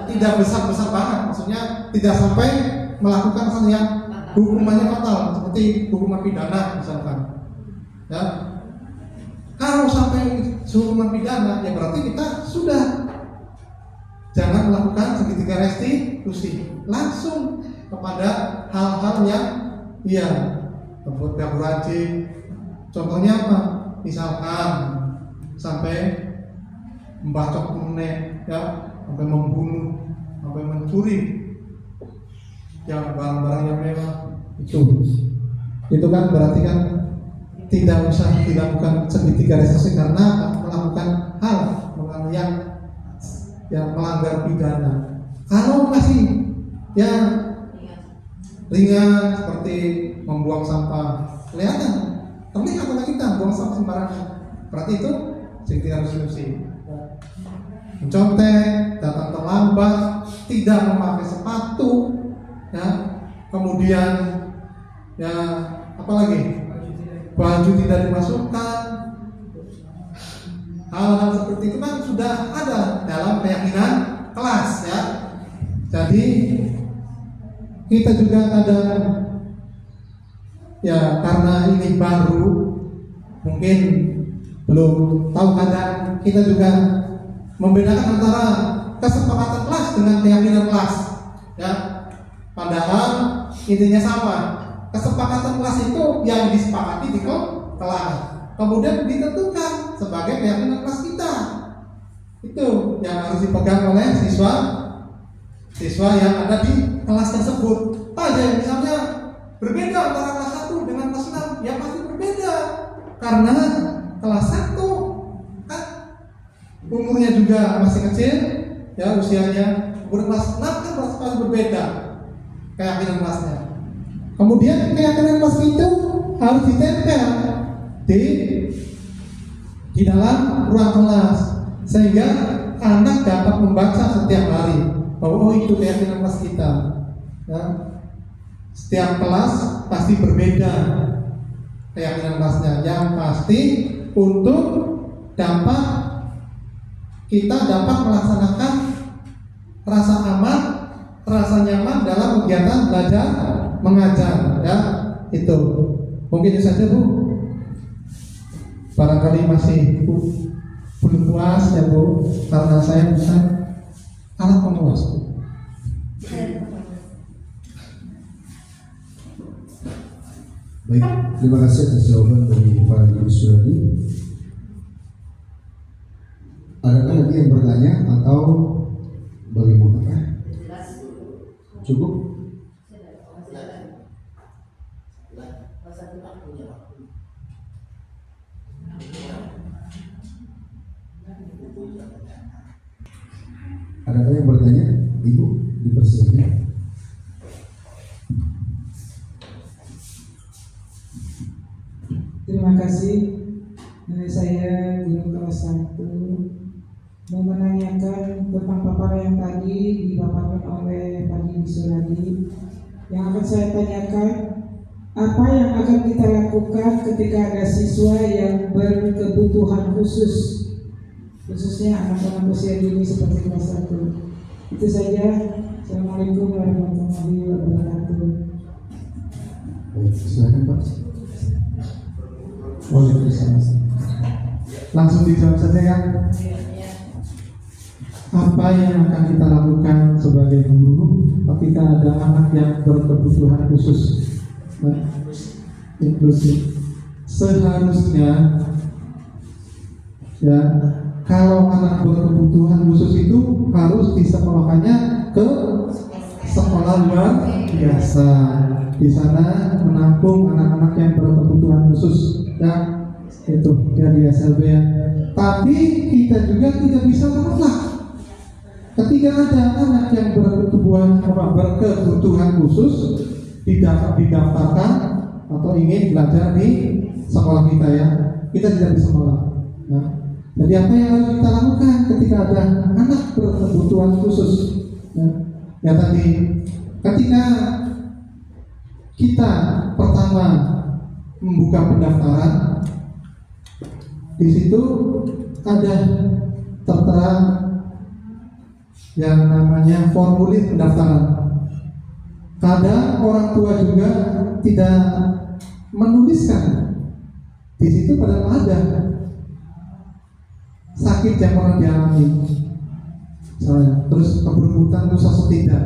tidak besar-besar banget, maksudnya tidak sampai melakukan hal yang hukumannya fatal seperti hukuman pidana misalkan ya. Kalau sampai hukuman pidana ya berarti kita sudah jangan melakukan segitiga restitusi, langsung kepada hal-hal yang gak wajib. Contohnya apa? Misalkan sampai membacok menek ya, sampai membunuh, sampai mencuri yang barang-barang yang mewah, itu kan berarti kan tidak usah dilakukan segitiga restitusi karena melakukan hal yang melanggar pidana. Kalau masih yang ringan seperti membuang sampah, kelihatan terlihat oleh kita buang sampah sembarangan, berarti itu segitiga restitusi. Mencontek, datang terlambat, tidak memakai sepatu, ya, kemudian ya apalagi baju tidak dimasukkan. Hal-hal seperti itu kan sudah ada dalam keyakinan kelas ya. Jadi kita juga kadang ya karena ini baru mungkin belum tahu, kadang kita juga membedakan antara kesepakatan kelas dengan keyakinan kelas ya. Padahal intinya sama. Kesepakatan kelas itu yang disepakati di kelas, kemudian ditentukan sebagai keyakinan kelas kita. Itu yang harus dipegang oleh siswa yang ada di kelas tersebut. Aja misalnya berbeda antara kelas 1 dengan kelas 6, ya pasti berbeda. Karena kelas 1 juga masih kecil, ya usianya, kemudian kelas 6 kan pasti berbeda keyakinan kelasnya. Kemudian keyakinan kelas itu harus ditempel di dalam ruang kelas, sehingga anak dapat membaca setiap hari bahwa oh itu keyakinan kelas kita. Ya. Setiap kelas pasti berbeda keyakinan kelasnya. Yang pasti untuk kita dapat melaksanakan rasa aman, rasa nyaman dalam kegiatan belajar mengajar, ya itu. Mungkin itu saja Bu. Barangkali masih belum puas ya Bu, karena saya bukan alat pemuas. Baik, terima kasih atas jawaban dari Pak Yudi Suradi. Adakah lagi yang bertanya atau bagaimana? Cukup? Adakah yang bertanya? Ibu, dipersilakan. Terima kasih. Saya guru kelas 1 mau menanyakan tentang paparan yang tadi dipaparkan oleh Pak Yudi Suradi. Yang akan saya tanyakan, apa yang akan kita lakukan ketika ada siswa yang berkebutuhan khusus, khususnya anak-anak usia dini seperti kelas 1. Itu saja. Assalamualaikum warahmatullahi wabarakatuh. Baik, silakan Pak. Waalaikumsalam. Langsung dijawab saja ya. Apa yang akan kita lakukan sebagai guru ketika ada anak yang berkebutuhan khusus, inklusif? Seharusnya ya, kalau anak berkebutuhan khusus itu harus disekolahkannya ke sekolah luar biasa. Di sana menampung anak-anak yang berkebutuhan khusus, ya itu ya di SLB ya. Tapi kita juga tidak bisa menolak ketika ada anak yang berkebutuhan khusus didaftarkan atau ingin belajar di sekolah kita ya, kita tidak bisa menolak. Ya. Jadi apa yang harus kita lakukan ketika ada anak berkebutuhan khusus? Ya tadi, ketika kita pertama membuka pendaftaran, di situ ada tertera yang namanya formulir pendaftaran. Kadang orang tua juga tidak menuliskan di situ, padahal ada sakit yang pernah dialami, misalnya, terus keberuntungan dosa atau tidak,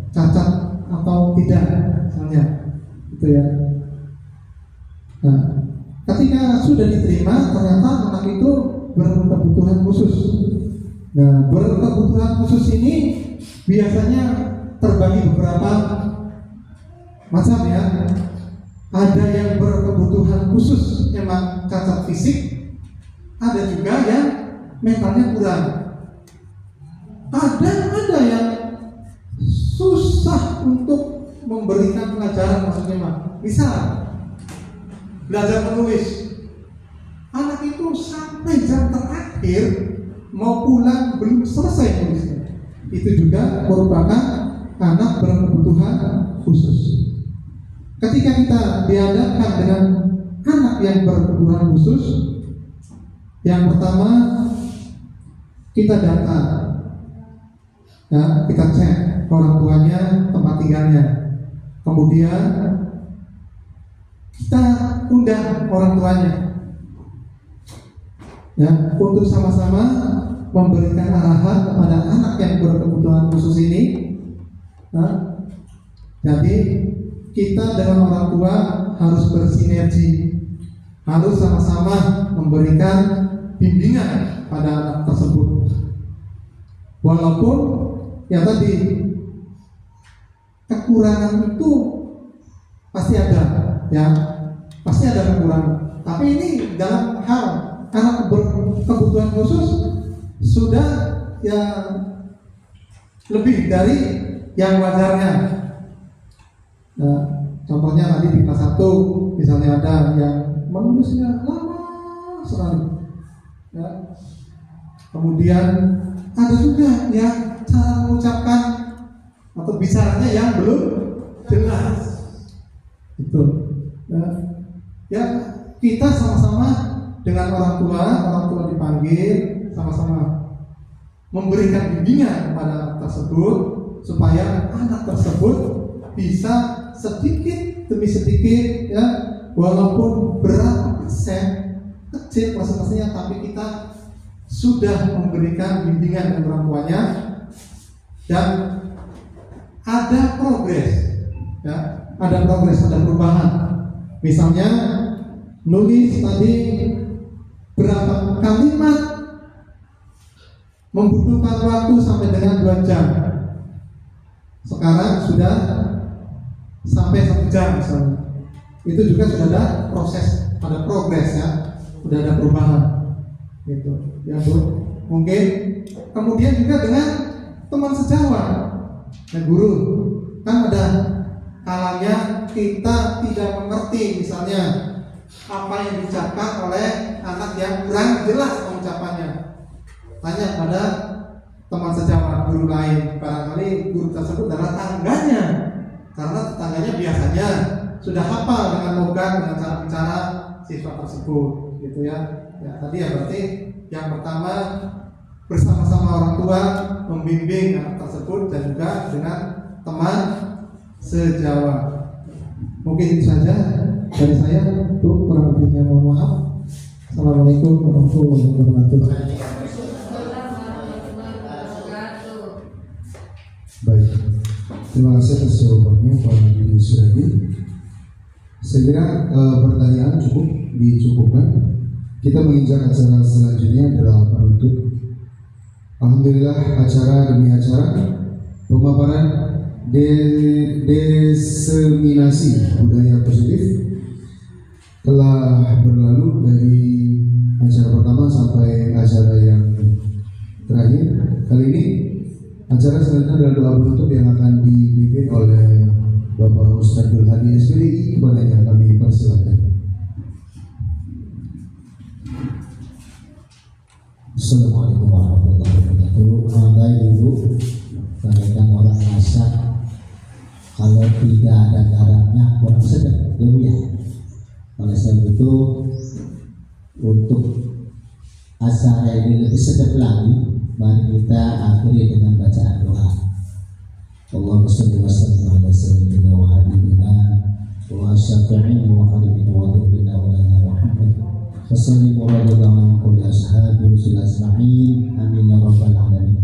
cacat atau tidak, misalnya, itu ya. Nah, ketika sudah diterima, ternyata anak itu berkebutuhan khusus. Nah, berkebutuhan khusus ini biasanya terbagi beberapa macam ya. Ada yang berkebutuhan khusus memang cacat fisik, ada juga yang mentalnya kurang. Ada yang susah untuk memberikan pelajaran, maksudnya Mak. Misal belajar menulis, anak itu sampai jam terakhir mau pulang belum selesai menulisnya. Itu juga merupakan anak berkebutuhan khusus. Ketika kita dihadapkan dengan anak yang berkebutuhan khusus, yang pertama kita data, ya, kita cek orang tuanya, tempat tinggalnya. Kemudian kita undang orang tuanya, ya, untuk sama-sama memberikan arahan kepada anak yang berkebutuhan khusus ini. Nah, jadi kita dengan orang tua harus bersinergi, harus sama-sama memberikan bimbingan pada anak tersebut. Walaupun ya tadi kekurangan itu pasti ada, ya pasti ada kekurangan. Tapi ini dalam hal anak berkebutuhan khusus sudah ya lebih dari yang wajarnya. Nah, contohnya tadi di kelas 1 misalnya ada yang menulisnya lama sekali, ya. Kemudian ada juga yang cara mengucapkan atau bicaranya yang belum jelas. Itu, ya kita sama-sama dengan orang tua dipanggil sama-sama memberikan bimbingan kepada anak tersebut supaya anak tersebut bisa sedikit demi sedikit, ya, walaupun berapa persen kecil persentasenya, tapi kita sudah memberikan bimbingan kepada orang tuanya dan ada progres, ya, ada perubahan. Misalnya nulis tadi berapa kalimat membutuhkan waktu sampai dengan 2 jam, sekarang sudah sampai 1 jam misalnya. Itu juga sudah ada proses, ada progres, ya, sudah ada perubahan gitu, ya Bu. Mungkin kemudian juga dengan teman sejawat dan guru, kan ada kalanya kita tidak mengerti misalnya apa yang diucapkan oleh anak yang kurang jelas pengucapannya. Tanya pada teman sejawat guru lain, barangkali guru tersebut adalah tangganya, karena tetangganya biasanya sudah hafal dengan logat, dengan cara bicara siswa tersebut, gitu ya. Ya tadi ya berarti yang pertama bersama-sama orang tua membimbing anak tersebut dan juga dengan teman sejawat. Mungkin itu saja dari saya. Bu, kurang lebihnya mohon maaf. Assalamualaikum warahmatullahi wabarakatuh. Baik, terima kasih atas jawabannya Pak Budi Suradi. Saya kira pertanyaan cukup dicukupkan. Kita menginjak acara selanjutnya adalah penutup. Alhamdulillah, acara demi acara pemaparan diseminasi budaya positif telah berlalu dari acara pertama sampai acara yang terakhir. Kali ini acara selanjutnya adalah doa penutup yang akan dipimpin oleh Bapak Ustadzul Hadi SPDI. Kepadanya kami persilakan. Assalamualaikum warahmatullahi wabarakatuh. Bangga dulu, bagaikan orang masak, kalau tidak ada garamnya kurang sedap, ya. Oleh sebab itu, untuk acara ini lebih sedap lagi, mari kita akhiri dengan bacaan doa. Allahumma shalli wa sallim ala sayyidina wa habibina wa syafi'ina wa qaribina wa dhurrina wa lana Muhammad. Wasallim wa radhiyallahu kulli ashabi rusul asma'in. Amin ya rabbal alamin.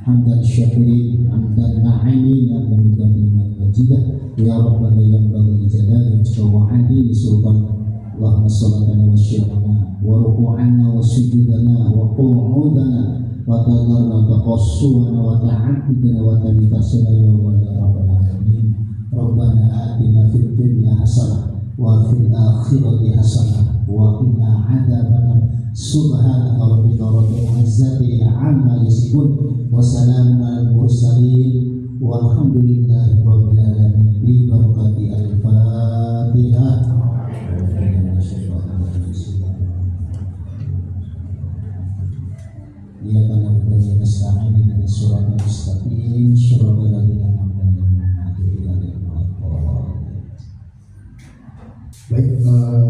Hamdan syakirin, hamdan na'imin, hamdan mubamin wajidah. Ya rabbana yang baghi jalali wa adi sultan. Allahumma sallatana wa syirana wa ruku'ana wa sujudana wa qu'udana wa tadarna taqassuana wa ta'abudana wa tabitasana ya rabbal alamin. Rabbana atina fid dunya hasanah wa fil akhirati hasanah wa qina adzabannar. Subhanaka rabbika rabbil izzati amma yasifun wa salamun alal mursalin walhamdulillahi rabbil alamin. Bi barakati al-Fatihah. Ia pada budaya kesalahan dengan surat mustaqim surat al-Ladina Baik,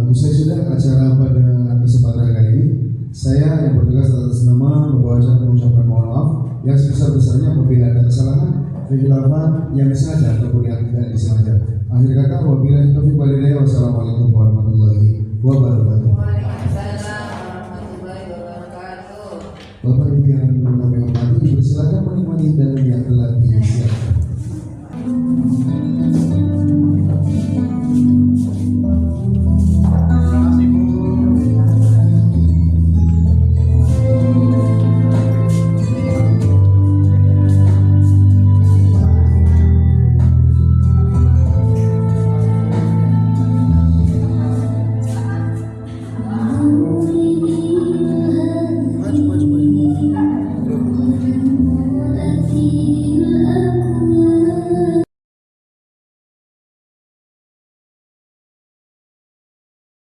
usai sudah acara pada kesempatan kali ini, saya yang bertugas atas nama membaca dan mengucapkan mohon maaf yang sebesar-besarnya apabila ada kesalahan, kekhilafan yang disengaja ataupun yang tidak disengaja. Akhir kata, wabillahi taufiq wal hidayah. Wassalamualaikum warahmatullahi wabarakatuh.